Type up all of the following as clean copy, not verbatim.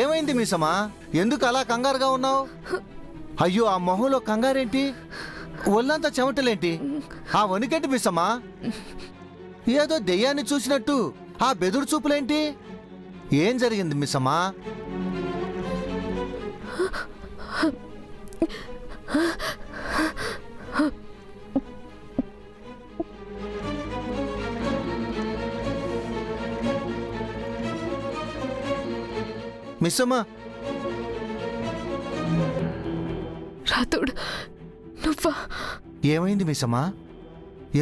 ఏమైంది మిసమా? ఎందుకు అలా కంగారుగా ఉన్నావు? అయ్యో, ఆ మొహంలో కంగారేంటి? ఒళ్ళంతా చెమటలేంటి? ఆ వణికేంటి మిసమా? ఏదో దెయ్యాన్ని చూసినట్టు ఆ బెదురు చూపులేంటి? ఏం జరిగింది మిసమా? మిస్సమ్మా, రాతోడు, నువ్వా? ఏమైంది మిస్సమ్మా?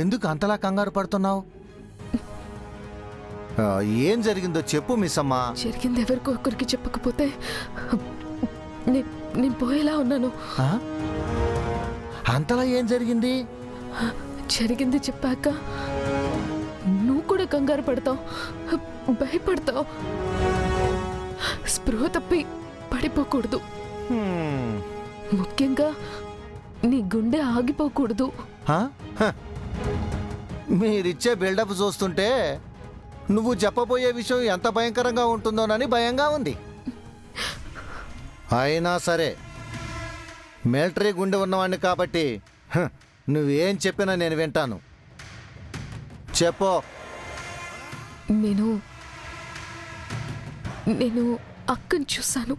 ఎందుకు అంతలా కంగారు పడుతున్నావు? ఏం జరిగిందో చెప్పు మిస్సమ్మా. జరిగింది ఎవరికో ఒకరికి చెప్పకపోతే నేను పోయేలా ఉన్నాను. అంతలా ఏం జరిగింది? జరిగింది చెప్పాక నువ్వు కూడా కంగారు పడతావు, భయపడతావు. స్పృహ తప్పి పడిపోకూడదు. ముఖ్యంగా నీ గుండె ఆగిపోకూడదు. మీరిచ్చే బిల్డప్ చూస్తుంటే నువ్వు చెప్పబోయే విషయం ఎంత భయంకరంగా ఉంటుందోనని భయంగా ఉంది. అయినా సరే, మిలిటరీ గుండె ఉన్నవాడిని కాబట్టి నువ్వేం చెప్పినా నేను వింటాను. చెప్పు. నేను అక్కని చూశాను.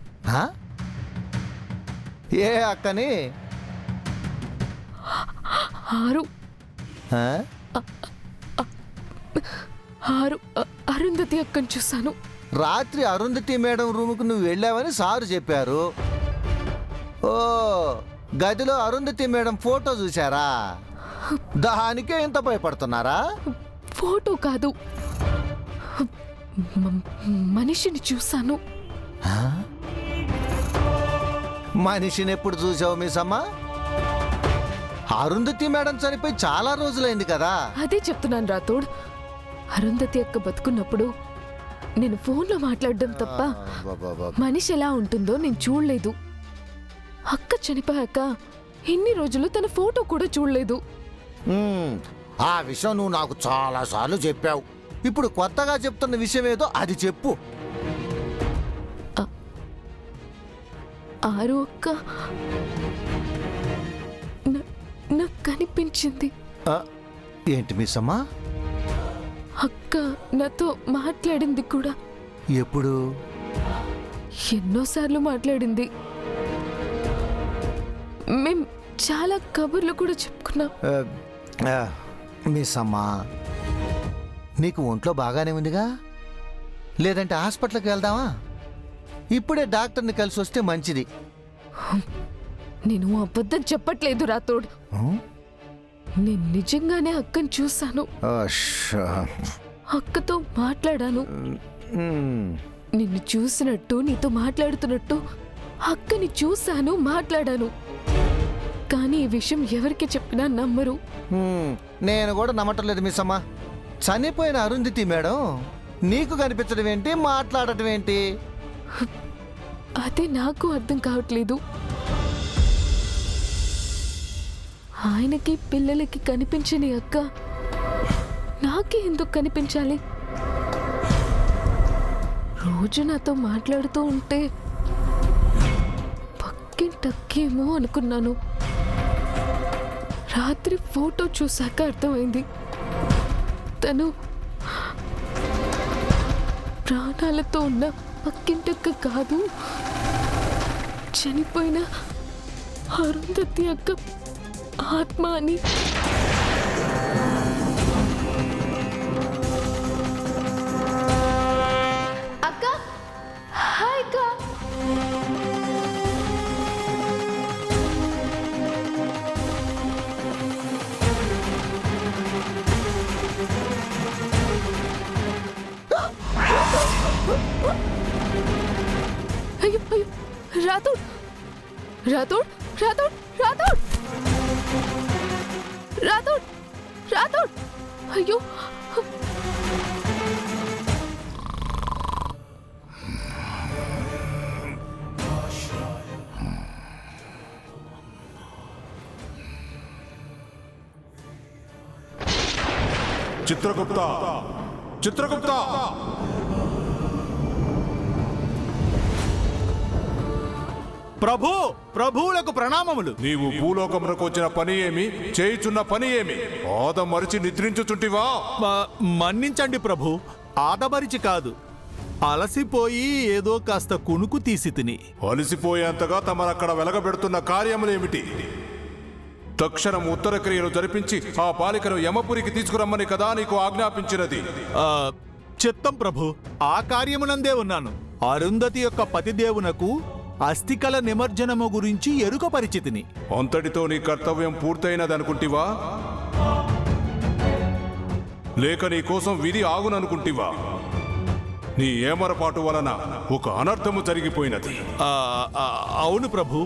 ఏ అక్కని? అరుంధతి అక్కని చూశాను. రాత్రి అరుంధతి మేడం రూముకు నువ్వు వెళ్ళావని సారు చెప్పారు. ఓ, గదిలో అరుంధతి మేడం ఫోటో చూశారా? దానికే ఇంత భయపడుతున్నారా? ఫోటో కాదు, మనిషిని చూశాను. మనిషిని ఎప్పుడు చూసావు మిసమ్మ? అరుంధతి మేడం చనిపోయి చాలా రోజులైంది కదా. అదే చెప్తున్నాను రాతోడ్. అరుంధతి అక్క బతుకున్నప్పుడు నేను ఫోన్లో మాట్లాడడం తప్ప మనిషి ఎలా ఉంటుందో నేను చూడలేదు. అక్క చనిపోయాక ఎన్ని రోజులు తన ఫోటో కూడా చూడలేదు. ఆ విషయం నువ్వు నాకు చాలా సార్లు చెప్పావు. ఇప్పుడు కొత్తగా చెప్తున్న విషయం ఏదో అది చెప్పు. ఆరు అక్క నాకు కనిపించింది. ఏంటి మిస్సమ్మా? అక్క నాతో మాట్లాడింది కూడా. ఎప్పుడు? ఎన్నోసార్లు మాట్లాడింది. మేం చాలా కబుర్లు కూడా చెప్పుకున్నాం. మిస్సమ్మా, నీకు ఒంట్లో బాగానే ఉందిగా? లేదంటే హాస్పిటల్కి వెళ్దామా? ఇప్పుడే డాక్టర్ని కలిసి వస్తే మంచిది. నేను అబద్ధం చెప్పట్లేదు రాతోడ్. నేను నిజంగానే అక్కని చూశాను. అక్కతో మాట్లాడాను. నిన్ను చూసినట్టు, నీతో మాట్లాడుతున్నట్టు అక్కని చూశాను, మాట్లాడాను. కానీ ఈ విషయం ఎవరికి చెప్పినా నమ్మరు. నేను కూడా నమ్మటం లేదు మిస్సమ్మ. చనిపోయిన అరుంధతి మేడం నీకు కనిపించడం ఏంటి, మాట్లాడటం ఏంటి? అదే నాకు అర్థం కావట్లేదు. ఆయనకి పిల్లలకి కనిపించని అక్క నాకే ఎందుకు కనిపించాలి? రోజు నాతో మాట్లాడుతూ ఉంటే పక్కింటక్కేమో అనుకున్నాను. రాత్రి ఫోటో చూశాక అర్థమైంది తను ప్రాణాలతో ఉన్న పక్కింటక్క కాదు, చనిపోయిన అరుంధతి అక్క ఆత్మ అని. అక్క, హాయ్ అక్క. అయ్యో అయ్యో, రాతోడ్ రాతోడ్ రాతోడ్ రాతోడ్ రాతోడ్ రాతోడ్, అయ్యో. చిత్రగుప్త, చిత్రగుప్త, ప్రభు ప్రభువులకు ప్రణామములు. నీవు భూలోకమునకు వచ్చిన పని ఏమి, చేయుచున్న పని ఏమి? ఆదమరిచి నిద్రించుచుంటివా? మన్నించండి ప్రభు, ఆదమరిచి కాదు, అలసిపోయి ఏదో కాస్త కునుకు తీసి తిని. అలసిపోయేంతగా తమరక్కడ వెలగబెడుతున్న కార్యములేమిటి? తక్షణం ఉత్తర క్రియలు జరిపించి ఆ బాలికను యమపురికి తీసుకురమ్మని కదా నీకు ఆజ్ఞాపించినది. చిత్తం ప్రభు, ఆ కార్యమునందే ఉన్నాను. అరుంధతి యొక్క పతిదేవునకు అస్థికల నిమజ్జనము గురించి ఎరుక పరిచితిని. అంతటితో నీ కర్తవ్యం పూర్తయినదనుకుంటివా? లేక నీ కోసం విధి ఆగుననుకుంటివా? నీ ఏమరపాటు వలన ఒక అనర్థము జరిగిపోయినది. అవును ప్రభు,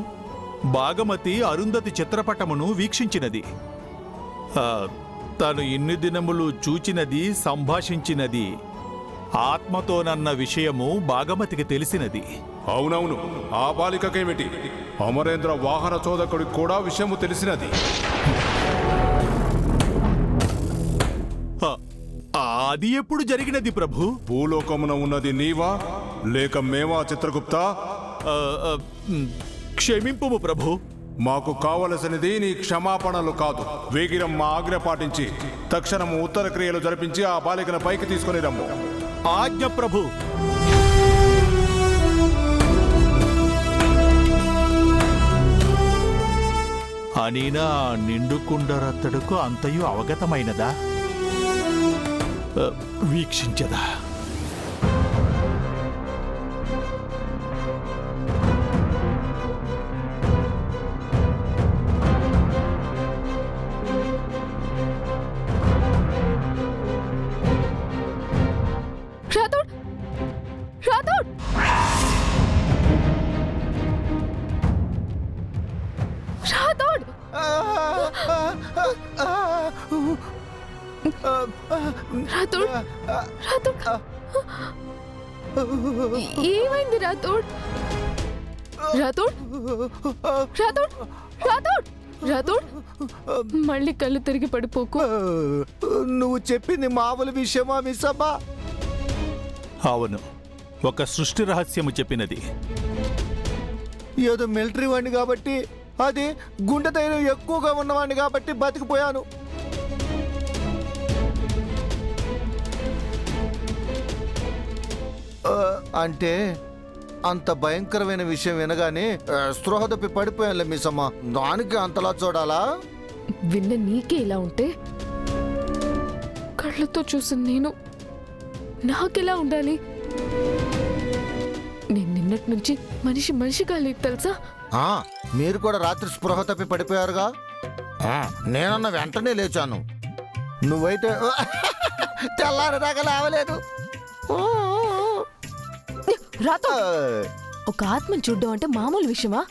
భాగమతి అరుంధతి చిత్రపటమును వీక్షించినది. తను ఇన్ని దినములు చూచినది, సంభాషించినది ఆత్మతోనన్న విషయము భాగమతికి తెలిసినది. అవునవును, ఆ బాలికకేమిటి, అమరేంద్ర వాహన చోదకుడికి కూడా విషయము తెలిసినది. అది ఎప్పుడు జరిగినది ప్రభు? భూలోకమున ఉన్నది నీవా లేక మేమా చిత్రగుప్త? క్షమింపుము ప్రభు. మాకు కావలసినది నీ క్షమాపణలు కాదు, వేగిరం మా ఆజ్ఞ పాటించి తక్షణము ఉత్తర క్రియలు జరిపించి ఆ బాలికను పైకి తీసుకుని రమ్ము. ఆజ్ఞ ప్రభు. అనినా నిండుకుండరత్తడుకు అంతయు అవగతమైనదా? వీక్షించదా? ఏమైంది రాథోడ్? రాథోడ్ రాథోడ్ రాథోడ్ రాథోడ్, మళ్ళీ కళ్ళు తిరిగి పడిపోకు. నువ్వు చెప్పింది మామూలు విషయమా మిస్సమ్మా? అవును, ఒక సృష్టి రహస్యము చెప్పినది. ఏదో మిలిటరీ వాడిని కాబట్టి, అది గుండె ధైర్యం ఎక్కువగా ఉన్నవాడిని కాబట్టి బతికిపోయాను. అంటే అంత భయంకరమైన విషయం వినగానే స్పృహ తప్పి పడిపోయానులే మిస్సమ్మ. దానికి అంతలా చూడాలా? విన్న నీకే ఇలా ఉంటే కళ్ళతో చూసిన నేను నాకెలా ఉండాలి? నేను నిన్నటి నుంచి మనిషిగా లేదు తెలుసా? మీరు కూడా రాత్రి స్పృహ తప్పి పడిపోయారుగా. నేనన్న వెంటనే లేచాను. నువ్వైతే తెల్లారదాకా లేవలేదు. రాతో ఒక ఆత్మను చూడ్డం అంటే మామూలు విషయమా?